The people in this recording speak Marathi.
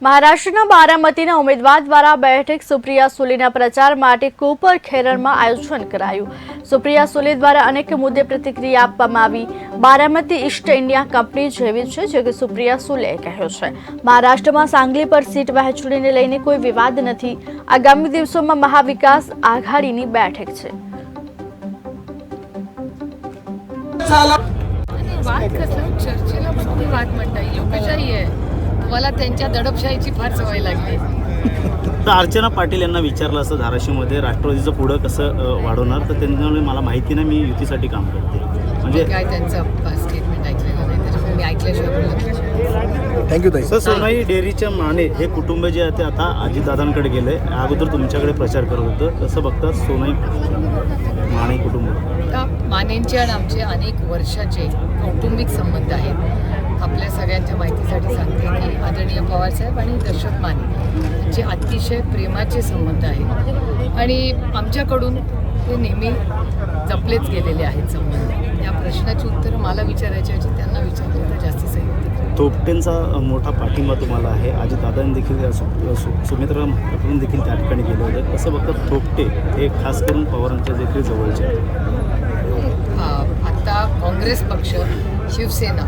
મહારાષ્ટ્રના બારામતીના ઉમેદવાર દ્વારા બેઠક સુપ્રિયા સુલેના પ્રચાર માટે કુપર ખેરણમાં આયોજન કરાયું। સુપ્રિયા સુલે દ્વારા અનેક મુદ્દે પ્રતિક્રિયા આપવામાં આવી। બારામતી ઈસ્ટ ઇન્ડિયા કંપની જેવી છે, જે કે સુપ્રિયા સુલેએ કહ્યું છે। મહારાષ્ટ્રમાં सांगली પર સીટ વહેંચણીને લઈને કોઈ વિવાદ નથી। આગામી દિવસોમાં મહાવિકાસ આઘાડીની બેઠક છે। वाद कसं चर्चेला बसणे वाद म्हणता येईल। लोकशाही आहे, तुम्हाला त्यांच्या दडपशाहीची फार सवय लागली। तर अर्चना पाटील यांना विचारलं असतं धाराशिवमध्ये राष्ट्रवादीचं पुढं कसं वाढवणार, तर त्यांनी मला माहिती नाही, मी युतीसाठी काम करते। म्हणजे काय त्यांचं स्टेटमेंट ऐकलेलं नाही, त्याच्यामुळे मी ऐकल्याशिवाय बोलत नाही। थँक्यू ताई। सर, सोनाई डेअरीच्या माने हे कुटुंब जे आहे ते आता अजितदादांकडे गेले। अगोदर तुमच्याकडे प्रचार करत होतं, कसं बघता सोनाई माने कुटुंब? आता मानेंचे आणि आमचे अनेक वर्षाचे कौटुंबिक संबंध आहेत। आपल्या सगळ्यांच्या माहितीसाठी सांगते की आदरणीय पवारसाहेब आणि दशरथ माने यांचे अतिशय प्रेमाचे संबंध आहेत आणि आमच्याकडून ते नेहमी जपलेच गेलेले आहेत संबंध। या प्रश्नाची उत्तरं मला विचारायची होती, त्यांना विचारलं तर जास्ती सही होती। थोपटेंचा मोठा पाठिंबा तुम्हाला आहे। अजितदादांनी देखील सुमित्रा महाजन देखील त्या ठिकाणी गेले होते। कसं बघतात थोपटे हे खास करून पवारांच्या देखील जवळचे आहेत? आता काँग्रेस पक्ष, शिवसेना